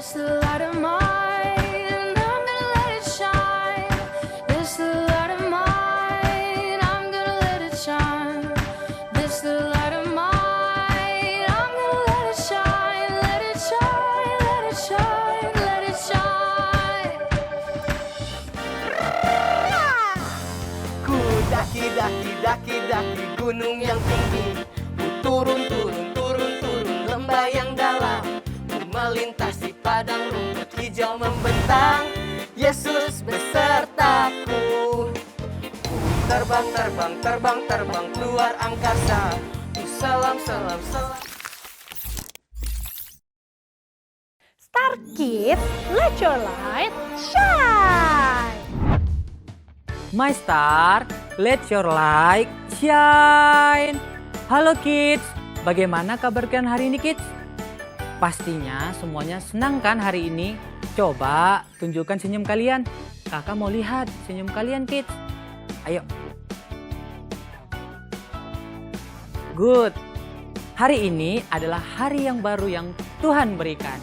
This light of mine, I'm gonna let it shine. This light of mine, I'm gonna let it shine. This light of mine, I'm gonna let it shine. Let it shine, let it shine, let it shine. Ku daki gunung yang tinggi. Ku turun lembah yang dalam. Ku melintasi padang rumput hijau membentang. Yesus besertaku. Ku terbang keluar angkasa. Ku salam. Star Kids, let your light shine! My Star, let your light shine. Halo kids, bagaimana kabar kalian hari ini kids? Pastinya semuanya senang kan hari ini? Coba tunjukkan senyum kalian. Kakak mau lihat senyum kalian kids. Ayo. Good. Hari ini adalah hari yang baru yang Tuhan berikan.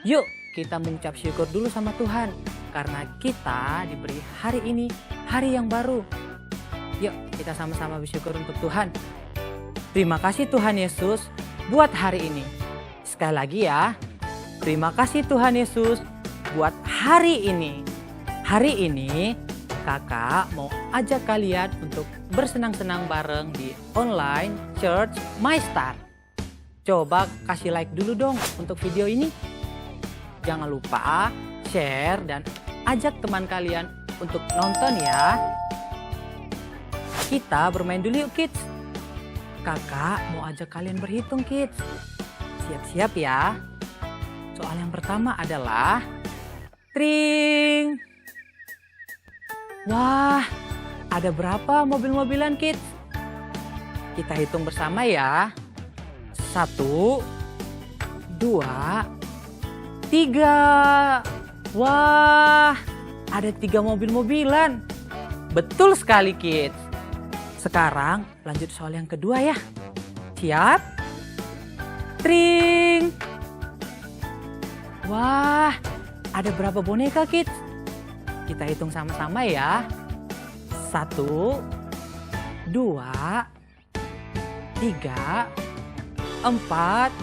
Yuk kita mengucap syukur dulu sama Tuhan. Karena kita diberi hari ini, hari yang baru. Yuk kita sama-sama bersyukur untuk Tuhan. Terima kasih Tuhan Yesus buat hari ini. Sekali lagi ya, terima kasih Tuhan Yesus buat hari ini. Hari ini kakak mau ajak kalian untuk bersenang-senang bareng di online Church My Star. Coba kasih like dulu dong untuk video ini. Jangan lupa share dan ajak teman kalian untuk nonton ya. Kita bermain dulu yuk kids. Kakak mau ajak kalian berhitung kids. Siap-siap ya. Soal yang pertama adalah tring. Wah, ada berapa mobil-mobilan kids? Kita hitung bersama ya. 1, 2, 3. Wah, ada 3 mobil-mobilan. Betul sekali kids. Sekarang lanjut soal yang kedua ya. Siap? Tring. Wah, ada berapa boneka kids? Kita hitung sama-sama ya. 1, 2, 3, 4,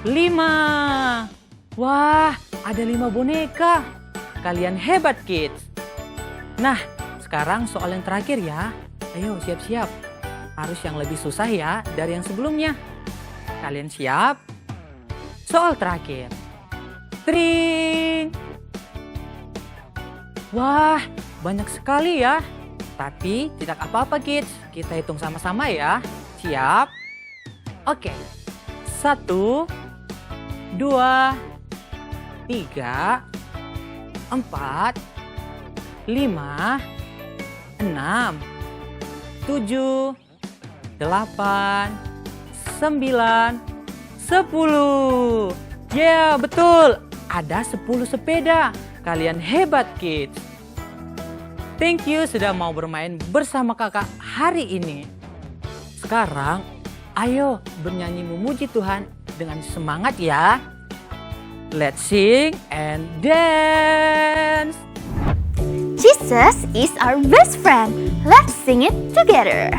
5. Wah, ada 5 boneka. Kalian hebat kids. Nah, sekarang soal yang terakhir ya. Ayo siap-siap. Harus yang lebih susah ya dari yang sebelumnya. Kalian siap? Soal terakhir. Tring. Wah, banyak sekali ya. Tapi tidak apa-apa kids. Kita hitung sama-sama ya. Siap? Oke. 1, 2, 3, 4, 5, 6, 7, 8, 9, 10. Ya, betul. Ada 10 sepeda. Kalian hebat kids. Thank you sudah mau bermain bersama kakak hari ini. Sekarang, ayo bernyanyi memuji Tuhan dengan semangat ya. Let's sing and dance. Jesus is our best friend. Let's sing it together.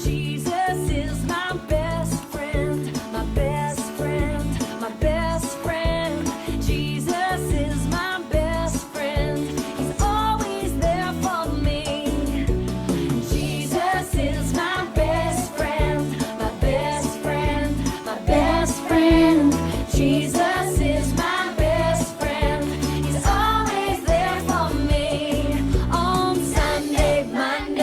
Jesus is my best friend, my best friend, my best friend. Jesus is my best friend. He's always there for me. Jesus is my best friend, my best friend, my best friend. Jesus is my best friend. He's always there for me on Sunday, Monday.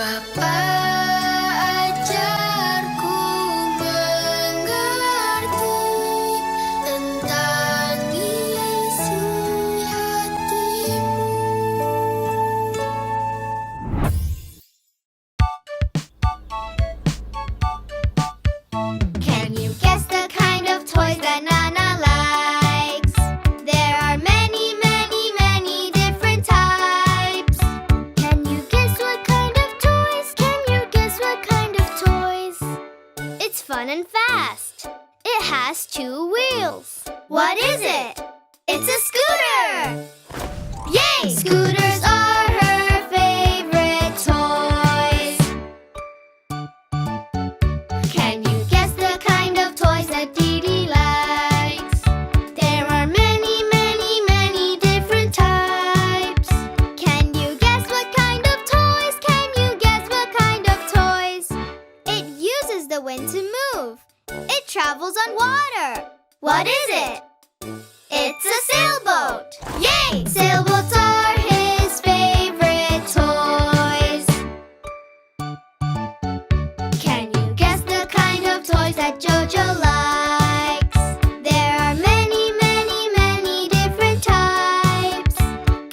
Bapa ajarku mengerti tentang isi hatimu. Can you guess the kind of toys that Nana likes? There are many, many, many different types. Can you guess what kind of toys? Can you guess what kind of toys? It's fun and fast. It has 2 wheels. What is it? It's a scooter! Yay! Scooters are her favorite toys. Can you guess the kind of toys that Dee Dee likes? There are many, many, many different types. Can you guess what kind of toys? Can you guess what kind of toys? It uses the wind to move. It travels on water. What is it? It's a sailboat. Yay! Sailboats are his favorite toys. Can you guess the kind of toys that Jojo likes? There are many, many, many different types.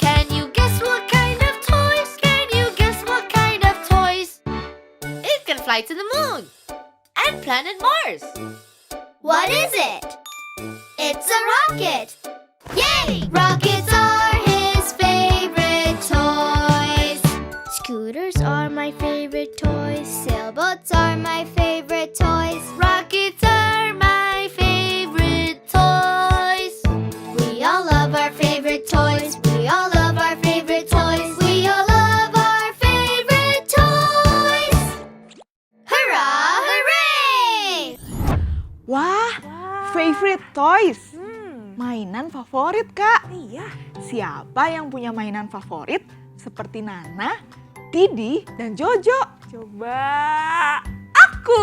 Can you guess what kind of toys? Can you guess what kind of toys? It can fly to the moon and planet Mars. What is it? It's a rocket. Yay! Rockets are his favorite toys. Scooters are my favorite toys. Sailboats are my favorite toys. Rockets are my favorite toys. We all love our favorite toys. We all love our favorite toys. We all love our favorite toys. Hurrah! Hooray! Wah, favorite toys. Mainan favorit, Kak. Iya. Siapa yang punya mainan favorit seperti Nana, Didi, dan Jojo? Coba aku.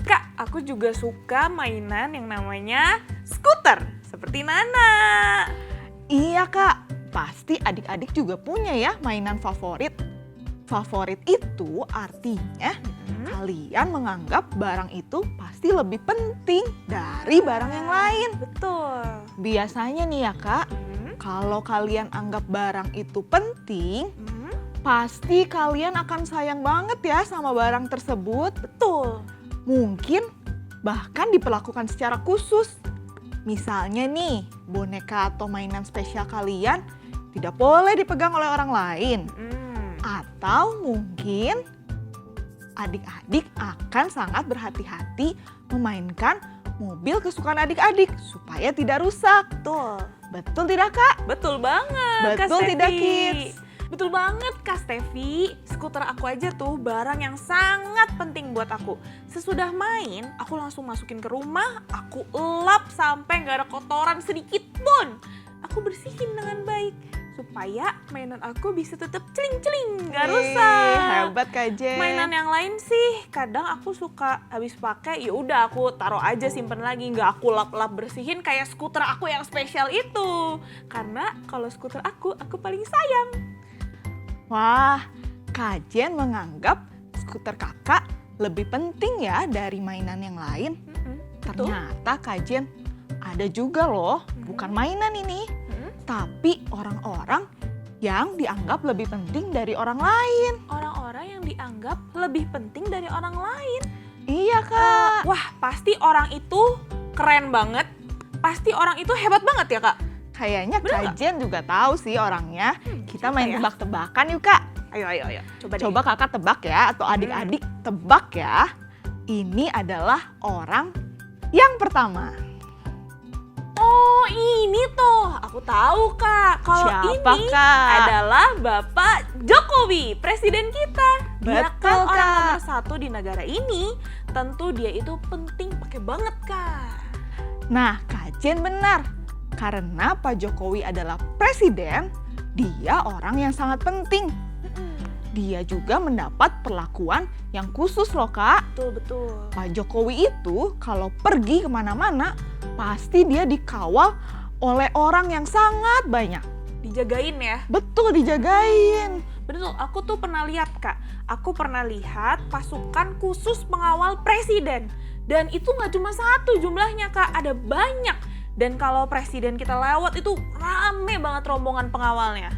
Kak, aku juga suka mainan yang namanya skuter seperti Nana. Iya, Kak. Pasti adik-adik juga punya ya mainan favorit. Favorit itu artinya kalian menganggap barang itu pasti lebih penting dari barang yang lain. Betul. Biasanya nih ya, Kak, kalau kalian anggap barang itu penting, pasti kalian akan sayang banget ya sama barang tersebut. Betul. Mungkin bahkan diperlakukan secara khusus. Misalnya nih, boneka atau mainan spesial kalian tidak boleh dipegang oleh orang lain. Atau mungkin adik-adik akan sangat berhati-hati memainkan mobil kesukaan adik-adik supaya tidak rusak. Betul. Betul tidak, Kak? Betul banget, Kak Betul tidak, Stevi. Kids? Betul banget, Kak Stevi. Skuter aku aja tuh barang yang sangat penting buat aku. Sesudah main, aku langsung masukin ke rumah, aku elap sampai nggak ada kotoran sedikit pun. Aku bersihin dengan baik supaya mainan aku bisa tetap celing-celing, nggak rusak. Hebat, Kak Jen. Mainan yang lain sih, kadang aku suka habis pakai, ya udah aku taruh aja simpen lagi, nggak aku lap-lap bersihin kayak skuter aku yang spesial itu. Karena kalau skuter aku paling sayang. Wah, Kak Jen menganggap skuter kakak lebih penting ya dari mainan yang lain. Betul. Ternyata Kak Jen ada juga loh, bukan mainan ini. Tapi orang-orang yang dianggap lebih penting dari orang lain. Orang-orang yang dianggap lebih penting dari orang lain. Iya, Kak. Wah, pasti orang itu keren banget. Pasti orang itu hebat banget ya, Kak? Kayaknya Bener Kak nggak? Jen juga tahu sih orangnya. Kita main ya? tebak-tebakan yuk, Kak. Ayo. Coba deh. Coba kakak tebak ya, atau adik-adik tebak ya. Ini adalah orang yang pertama. Oh, ini tuh. Aku tahu, Kak. Kalau Siapa, ini Kak? adalah Bapak Jokowi, presiden kita. Dia Betul, kan orang Kak. nomor 1 di negara ini. Tentu dia itu penting pakai banget, Kak. Nah, Kak Jen benar. Karena Pak Jokowi adalah presiden, dia orang yang sangat penting. Dia juga mendapat perlakuan yang khusus loh, Kak. Betul. Pak Jokowi itu kalau pergi kemana-mana, pasti dia dikawal oleh orang yang sangat banyak. Dijagain ya. Betul, dijagain. Betul, aku tuh pernah lihat Kak. Aku pernah lihat pasukan khusus pengawal presiden. Dan itu nggak cuma satu jumlahnya Kak, ada banyak. Dan kalau presiden kita lewat itu rame banget rombongan pengawalnya.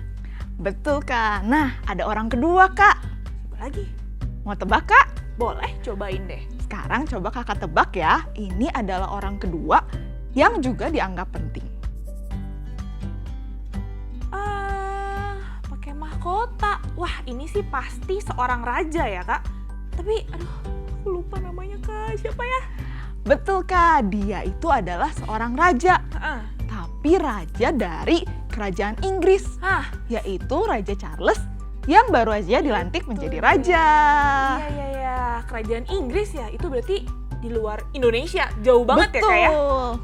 Betul Kak. Nah, ada orang kedua Kak. Siapa lagi? Mau tebak Kak? Boleh, cobain deh. Sekarang coba Kakak tebak ya. Ini adalah orang kedua yang juga dianggap penting. Pakai mahkota. Wah, ini sih pasti seorang raja ya Kak. Tapi, aduh, aku lupa namanya Kak. Siapa ya? Betul Kak, dia itu adalah seorang raja. Heeh. Tapi raja dari kerajaan Inggris, Hah, yaitu Raja Charles yang baru aja dilantik menjadi raja. iya. Kerajaan Inggris ya, itu berarti di luar Indonesia. Jauh banget Betul. ya Kak ya?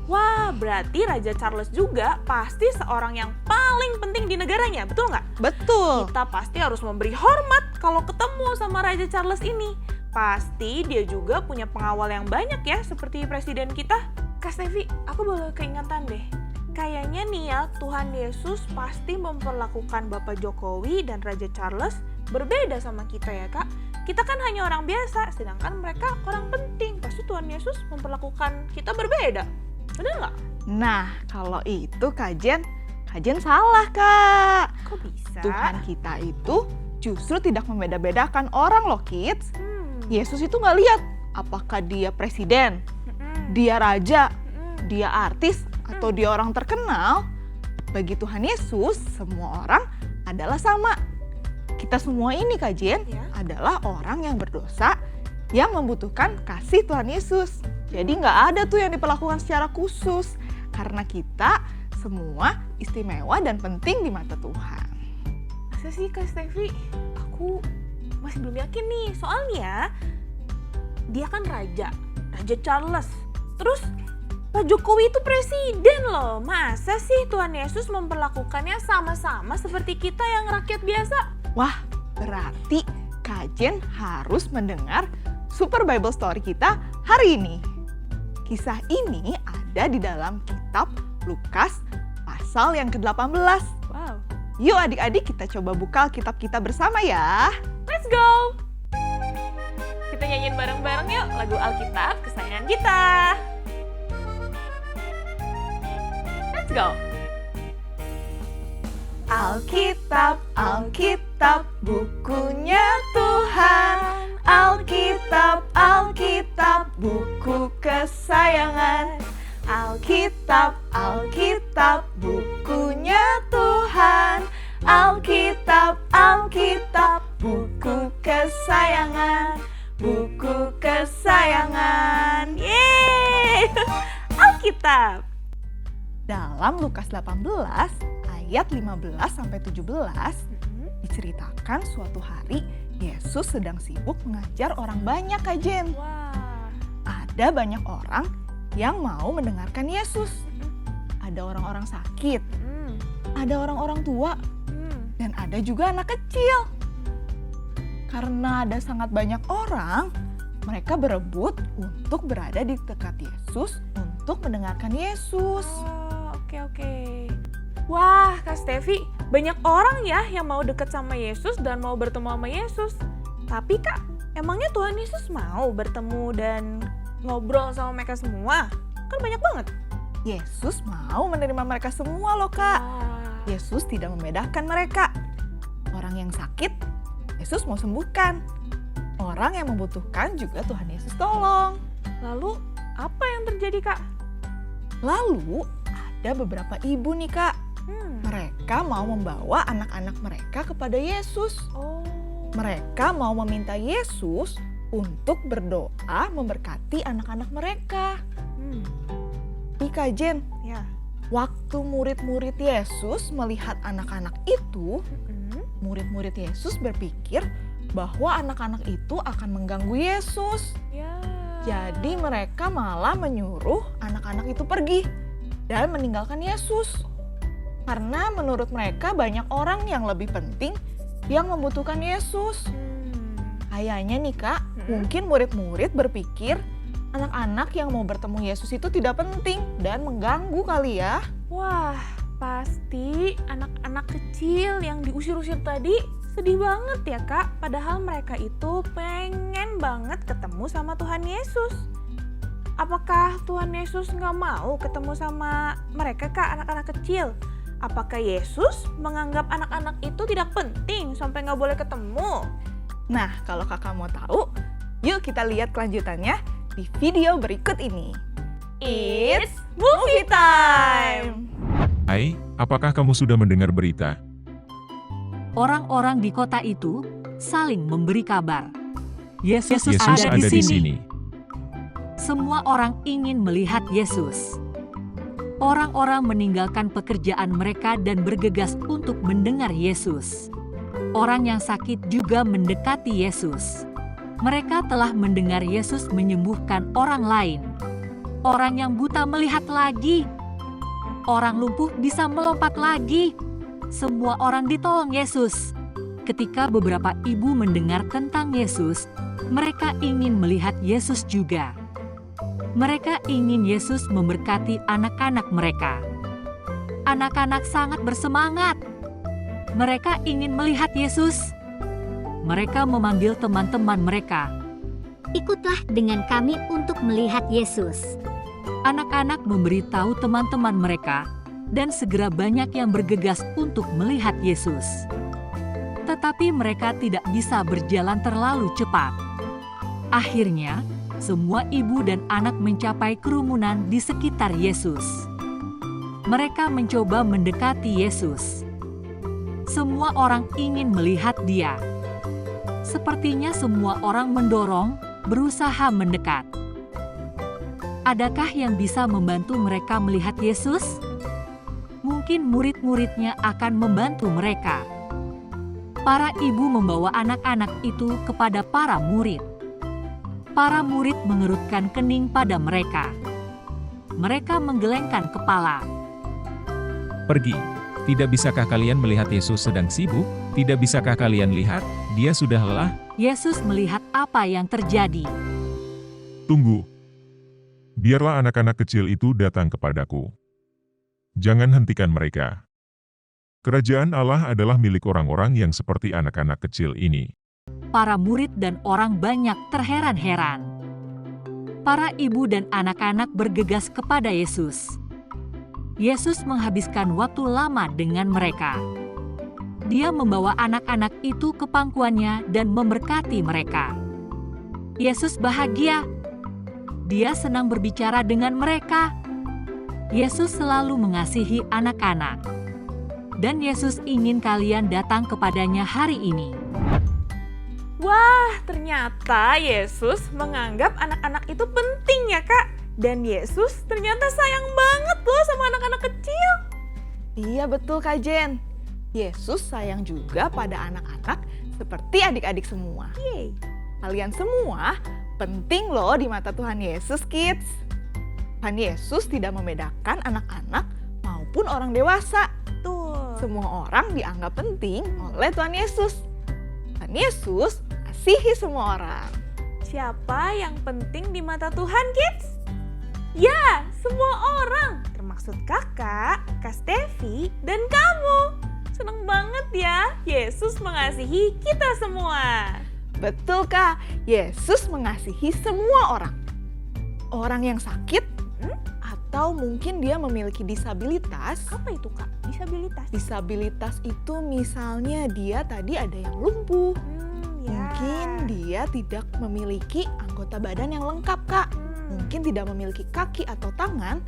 Wah, berarti Raja Charles juga pasti seorang yang paling penting di negaranya, betul nggak? Betul. Kita pasti harus memberi hormat kalau ketemu sama Raja Charles ini. Pasti dia juga punya pengawal yang banyak ya, seperti presiden kita. Kak Stevi, aku boleh keingatan deh. Kayaknya nih ya, Tuhan Yesus pasti memperlakukan Bapak Jokowi dan Raja Charles berbeda sama kita ya Kak. Kita kan hanya orang biasa, sedangkan mereka orang penting. Pasti Tuhan Yesus memperlakukan kita berbeda. Benar nggak? Nah, kalau itu kajian salah Kak. Kok bisa? Tuhan kita itu justru tidak membeda-bedakan orang loh kids. Yesus itu nggak lihat apakah dia presiden, dia raja, dia artis, atau dia orang terkenal. Bagi Tuhan Yesus, semua orang adalah sama. Kita semua ini kajian Ya. adalah orang yang berdosa yang membutuhkan kasih Tuhan Yesus. Jadi nggak ada tuh yang diperlakukan secara khusus. Karena kita semua istimewa dan penting di mata Tuhan. Masa sih Kak Stevi? Aku masih belum yakin nih. Soalnya dia kan Raja Charles. Terus Pak Jokowi itu presiden loh. Masa sih Tuhan Yesus memperlakukannya sama-sama seperti kita yang rakyat biasa? Wah, berarti kajian harus mendengar Super Bible Story kita hari ini. Kisah ini ada di dalam kitab Lukas pasal yang ke-18. Wow. Yuk adik-adik kita coba buka Alkitab kita bersama ya. Let's go! Kita nyanyiin bareng-bareng yuk lagu Alkitab kesayangan kita. Let's go! Alkitab, Alkitab, bukunya Tuhan. Alkitab, Alkitab, buku kesayangan. Alkitab, Alkitab, bukunya Tuhan. Alkitab, Alkitab, buku kesayangan. Buku kesayangan. Yeay! Alkitab! Dalam Lukas 18 ayat 15 sampai 17 diceritakan suatu hari Yesus sedang sibuk mengajar orang banyak kajian. Wah. Ada banyak orang yang mau mendengarkan Yesus. Ada orang-orang sakit, ada orang-orang tua, dan ada juga anak kecil. Karena ada sangat banyak orang, mereka berebut untuk berada di dekat Yesus untuk mendengarkan Yesus. Oh, oke. Wah, Kak Stevi, banyak orang ya yang mau deket sama Yesus dan mau bertemu sama Yesus. Tapi Kak, emangnya Tuhan Yesus mau bertemu dan ngobrol sama mereka semua? Kan banyak banget. Yesus mau menerima mereka semua loh Kak. Wah. Yesus tidak membedakan mereka. Orang yang sakit, Yesus mau sembuhkan. Orang yang membutuhkan juga Tuhan Yesus tolong. Lalu, apa yang terjadi Kak? Lalu ada beberapa ibu nih Kak. Mereka mau membawa anak-anak mereka kepada Yesus. Oh. Mereka mau meminta Yesus untuk berdoa memberkati anak-anak mereka. Di kajian, Ya. waktu murid-murid Yesus melihat anak-anak itu, murid-murid Yesus berpikir bahwa anak-anak itu akan mengganggu Yesus. Ya. Jadi mereka malah menyuruh anak-anak itu pergi dan meninggalkan Yesus. Karena menurut mereka banyak orang yang lebih penting yang membutuhkan Yesus. Kayaknya nih Kak, mungkin murid-murid berpikir anak-anak yang mau bertemu Yesus itu tidak penting dan mengganggu kali ya. Wah, pasti anak-anak kecil yang diusir-usir tadi Sedih banget ya Kak, padahal mereka itu pengen banget ketemu sama Tuhan Yesus. Apakah Tuhan Yesus nggak mau ketemu sama mereka Kak, anak-anak kecil? Apakah Yesus menganggap anak-anak itu tidak penting sampai nggak boleh ketemu? Nah, kalau kakak mau tahu, yuk kita lihat kelanjutannya di video berikut ini. It's movie time! Hai, apakah kamu sudah mendengar berita? Orang-orang di kota itu saling memberi kabar. Yesus, Yesus ada di sini. sini. Semua orang ingin melihat Yesus. Orang-orang meninggalkan pekerjaan mereka dan bergegas untuk mendengar Yesus. Orang yang sakit juga mendekati Yesus. Mereka telah mendengar Yesus menyembuhkan orang lain. Orang yang buta melihat lagi. Orang lumpuh bisa melompat lagi. Semua orang ditolong Yesus. Ketika beberapa ibu mendengar tentang Yesus, mereka ingin melihat Yesus juga. Mereka ingin Yesus memberkati anak-anak mereka. Anak-anak sangat bersemangat. Mereka ingin melihat Yesus. Mereka memanggil teman-teman mereka. Ikutlah dengan kami untuk melihat Yesus. Anak-anak memberitahu teman-teman mereka, dan segera banyak yang bergegas untuk melihat Yesus. Tetapi mereka tidak bisa berjalan terlalu cepat. Akhirnya, semua ibu dan anak mencapai kerumunan di sekitar Yesus. Mereka mencoba mendekati Yesus. Semua orang ingin melihat Dia. Sepertinya semua orang mendorong, berusaha mendekat. Adakah yang bisa membantu mereka melihat Yesus? Mungkin murid-muridnya akan membantu mereka. Para ibu membawa anak-anak itu kepada para murid. Para murid mengerutkan kening pada mereka. Mereka menggelengkan kepala. Pergi. Tidak bisakah kalian melihat Yesus sedang sibuk? Tidak bisakah kalian lihat, dia sudah lelah? Yesus melihat apa yang terjadi. Tunggu. Biarlah anak-anak kecil itu datang kepadaku. Jangan hentikan mereka. Kerajaan Allah adalah milik orang-orang yang seperti anak-anak kecil ini. Para murid dan orang banyak terheran-heran. Para ibu dan anak-anak bergegas kepada Yesus. Yesus menghabiskan waktu lama dengan mereka. Dia membawa anak-anak itu ke pangkuannya dan memberkati mereka. Yesus bahagia. Dia senang berbicara dengan mereka. Yesus selalu mengasihi anak-anak. Dan Yesus ingin kalian datang kepadanya hari ini. Wah, ternyata Yesus menganggap anak-anak itu penting ya Kak. Dan Yesus ternyata sayang banget loh sama anak-anak kecil. Iya betul Kak Jen. Yesus sayang juga pada anak-anak seperti adik-adik semua. Yeay. Kalian semua penting loh di mata Tuhan Yesus, kids. Tuhan Yesus tidak membedakan anak-anak maupun orang dewasa. Tuh. Semua orang dianggap penting oleh Tuhan Yesus. Tuhan Yesus kasihi semua orang. Siapa yang penting di mata Tuhan, kids? Ya, semua orang. Termaksud kakak, Kak Stevi, dan kamu. Seneng banget ya, Yesus mengasihi kita semua. Betul Kak, Yesus mengasihi semua orang. Orang yang sakit, atau mungkin dia memiliki disabilitas. Apa itu Kak? Disabilitas? Disabilitas itu misalnya dia tadi ada yang lumpuh. Ya. Mungkin dia tidak memiliki anggota badan yang lengkap Kak. Mungkin tidak memiliki kaki atau tangan.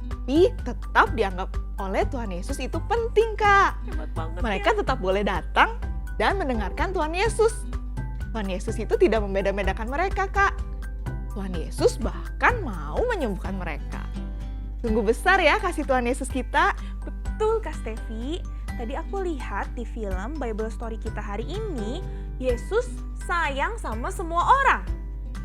Tapi tetap dianggap oleh Tuhan Yesus itu penting Kak. Hebat banget Mereka tetap boleh datang dan mendengarkan Tuhan Yesus. Tuhan Yesus itu tidak membeda-bedakan mereka Kak. Tuhan Yesus bahkan mau menyembuhkan mereka. Sungguh besar ya kasih Tuhan Yesus kita. Betul Kak Stevi, tadi aku lihat di film Bible Story kita hari ini, Yesus sayang sama semua orang.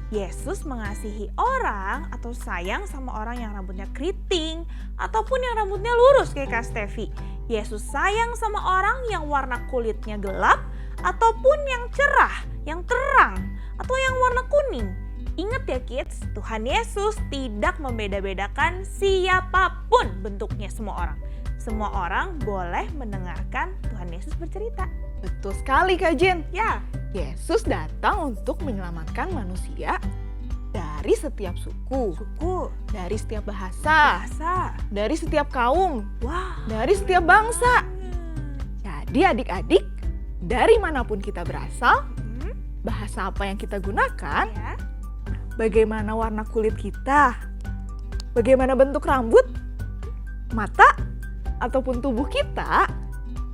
Yesus mengasihi orang atau sayang sama orang yang rambutnya keriting ataupun yang rambutnya lurus kayak Kak Stevi. Yesus sayang sama orang yang warna kulitnya gelap ataupun yang cerah, yang terang, atau yang warna kuning. Ingat ya kids, Tuhan Yesus tidak membeda-bedakan siapapun bentuknya semua orang. Semua orang boleh mendengarkan Tuhan Yesus bercerita. Betul sekali Kak Jen. Ya, Yesus datang untuk menyelamatkan manusia dari setiap suku, dari setiap bahasa, dari setiap kaum, Wah. dari setiap bangsa. Jadi adik-adik, dari manapun kita berasal, bahasa apa yang kita gunakan, Ya. bagaimana warna kulit kita, bagaimana bentuk rambut, mata, ataupun tubuh kita,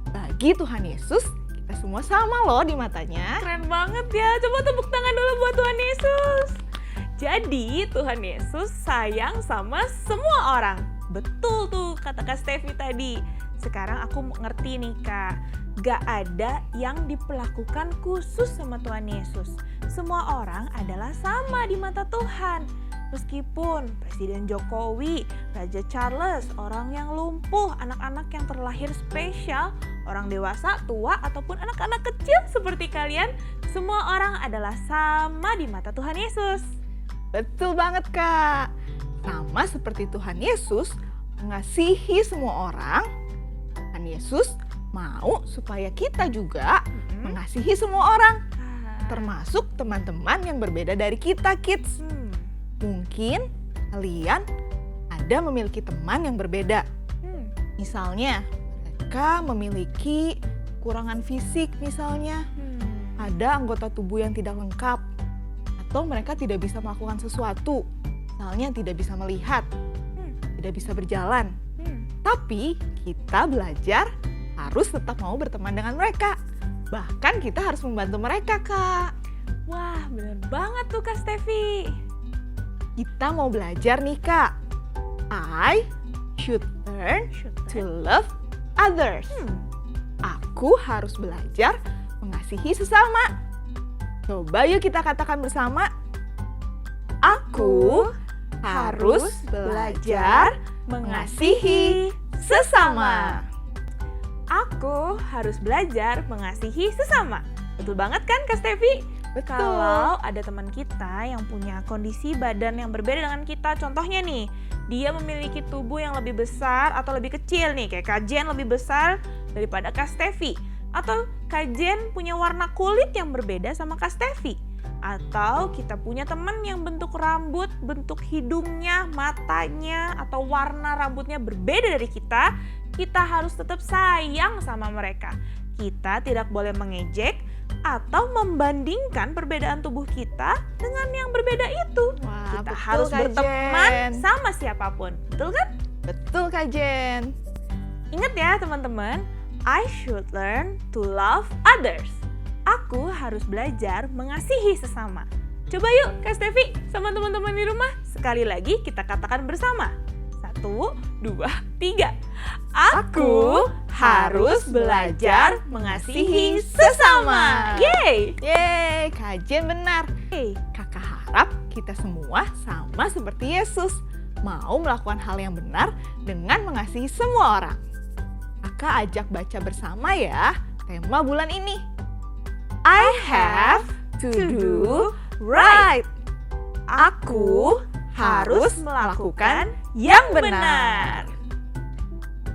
bagi Tuhan Yesus, kita semua sama loh di matanya. Keren banget ya. Coba tepuk tangan dulu buat Tuhan Yesus. Jadi Tuhan Yesus sayang sama semua orang. Betul tuh kata Kak Stevi tadi. Sekarang aku ngerti nih Kak. Gak ada yang diperlakukan khusus sama Tuhan Yesus. Semua orang adalah sama di mata Tuhan. Meskipun Presiden Jokowi, Raja Charles, orang yang lumpuh, anak-anak yang terlahir spesial, orang dewasa, tua, ataupun anak-anak kecil seperti kalian, semua orang adalah sama di mata Tuhan Yesus. Betul banget Kak. Sama seperti Tuhan Yesus mengasihi semua orang, Tuhan Yesus mau supaya kita juga mengasihi semua orang, termasuk teman-teman yang berbeda dari kita, kids. Mungkin kalian ada memiliki teman yang berbeda. Misalnya, mereka memiliki kekurangan fisik misalnya. Ada anggota tubuh yang tidak lengkap. Atau mereka tidak bisa melakukan sesuatu. Misalnya tidak bisa melihat, tidak bisa berjalan. Tapi kita belajar harus tetap mau berteman dengan mereka. Bahkan kita harus membantu mereka, Kak. Wah, bener banget tuh Kak Stevi. Kita mau belajar nih, Kak. I should learn to love others. Aku harus belajar mengasihi sesama. Coba yuk kita katakan bersama. Aku harus belajar mengasihi sesama. Aku harus belajar mengasihi sesama. Betul banget kan Kak Stevi? Betul. Kalau ada teman kita yang punya kondisi badan yang berbeda dengan kita, contohnya nih, dia memiliki tubuh yang lebih besar atau lebih kecil nih, kayak Kak Jen lebih besar daripada Kak Stevi. Atau Kak Jen punya warna kulit yang berbeda sama Kak Stevi. Atau kita punya teman yang bentuk rambut, bentuk hidungnya, matanya, atau warna rambutnya berbeda dari kita, kita harus tetap sayang sama mereka. Kita tidak boleh mengejek atau membandingkan perbedaan tubuh kita dengan yang berbeda itu. Wah, Kita betul, harus Kak berteman Jen. sama siapapun. Betul kan? Betul, Kak Jen. Ingat ya teman-teman, I should learn to love others. Aku harus belajar mengasihi sesama. Coba yuk Kak Stevi sama teman-teman di rumah. Sekali lagi kita katakan bersama. 1, 2, 3. Aku harus belajar mengasihi sesama. Yeay! Yeay, Kak Jen benar. Hey, Kakak harap kita semua sama seperti Yesus. Mau melakukan hal yang benar dengan mengasihi semua orang. Kakak ajak baca bersama ya tema bulan ini. I have to do right. Aku harus melakukan yang benar.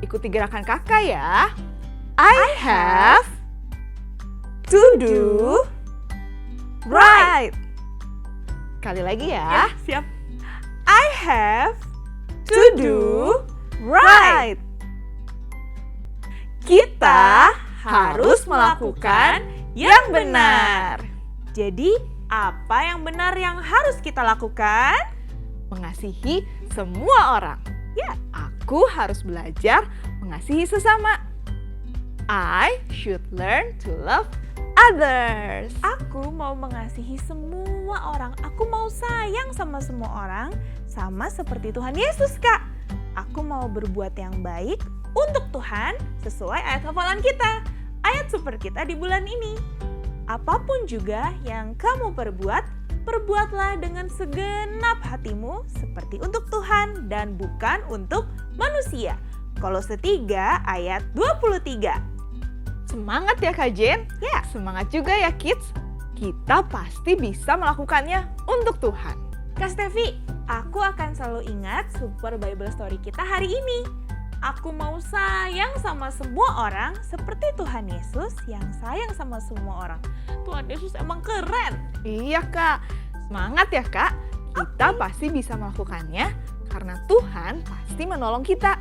Ikuti gerakan kakak ya. I have to do right. Sekali lagi ya. siap. I have to do right. Kita harus melakukan yang benar. Jadi, apa yang benar yang harus kita lakukan? Mengasihi semua orang. Ya, aku harus belajar mengasihi sesama. I should learn to love others. Aku mau mengasihi semua orang. Aku mau sayang sama semua orang, sama seperti Tuhan Yesus, Kak. Aku mau berbuat yang baik untuk Tuhan sesuai ayat hafalan kita. Ayat super kita di bulan ini. Apapun juga yang kamu perbuatlah dengan segenap hatimu seperti untuk Tuhan dan bukan untuk manusia. Kolose 3 ayat 23. Semangat ya Kak Jen. Ya, semangat juga ya kids. Kita pasti bisa melakukannya untuk Tuhan. Kak Stevi, aku akan selalu ingat Super Bible Story kita hari ini. Aku mau sayang sama semua orang seperti Tuhan Yesus yang sayang sama semua orang. Tuhan Yesus emang keren. Iya Kak, semangat ya Kak. Kita pasti bisa melakukannya karena Tuhan pasti menolong kita.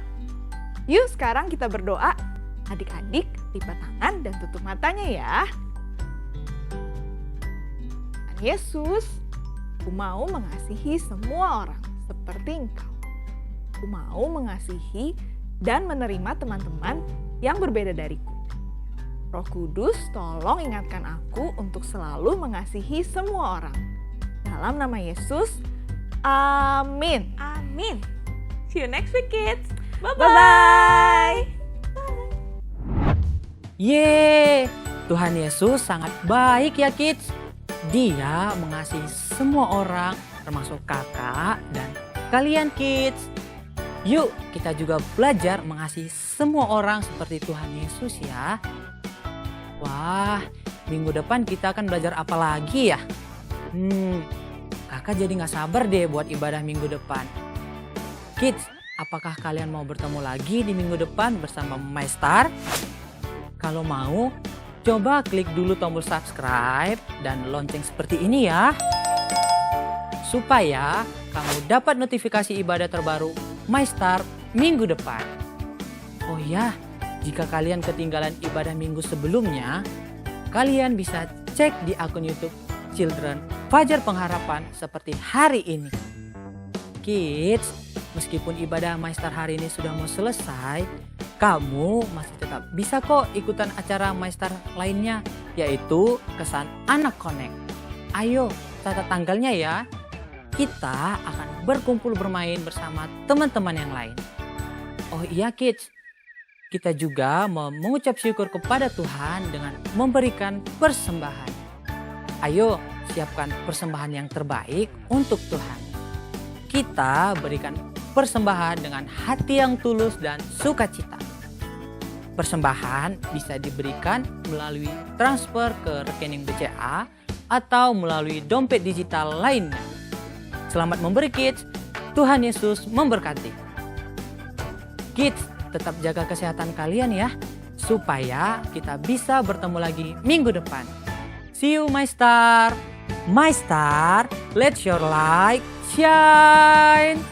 Yuk sekarang kita berdoa. Adik-adik lipat tangan dan tutup matanya ya. Tuhan Yesus, aku mau mengasihi semua orang seperti Engkau. Aku mau mengasihi dan menerima teman-teman yang berbeda dariku. Roh Kudus, tolong ingatkan aku untuk selalu mengasihi semua orang. Dalam nama Yesus, amin. Amin. See you next week, kids. Bye-bye. Yeay, Tuhan Yesus sangat baik ya kids. Dia mengasihi semua orang termasuk kakak dan kalian kids. Yuk kita juga belajar mengasihi semua orang seperti Tuhan Yesus ya. Wah, minggu depan kita akan belajar apa lagi ya? Kakak jadi gak sabar deh buat ibadah minggu depan. Kids, apakah kalian mau bertemu lagi di minggu depan bersama My Star? Kalau mau, coba klik dulu tombol subscribe dan lonceng seperti ini ya. Supaya kamu dapat notifikasi ibadah terbaru My Star minggu depan. Oh ya, jika kalian ketinggalan ibadah minggu sebelumnya, kalian bisa cek di akun YouTube Children Fajar Pengharapan seperti hari ini. Kids, meskipun ibadah My Star hari ini sudah mau selesai, kamu masih tetap bisa kok ikutan acara My Star lainnya, yaitu Kesan Anak Connect. Ayo, catat tanggalnya ya. Kita akan berkumpul bermain bersama teman-teman yang lain. Oh iya kids, kita juga mau mengucap syukur kepada Tuhan dengan memberikan persembahan. Ayo, siapkan persembahan yang terbaik untuk Tuhan. Kita berikan persembahan dengan hati yang tulus dan sukacita. Persembahan bisa diberikan melalui transfer ke rekening BCA atau melalui dompet digital lainnya. Selamat memberi kids, Tuhan Yesus memberkati. Kids, tetap jaga kesehatan kalian ya, supaya kita bisa bertemu lagi minggu depan. See you My Star. My Star, let your light shine.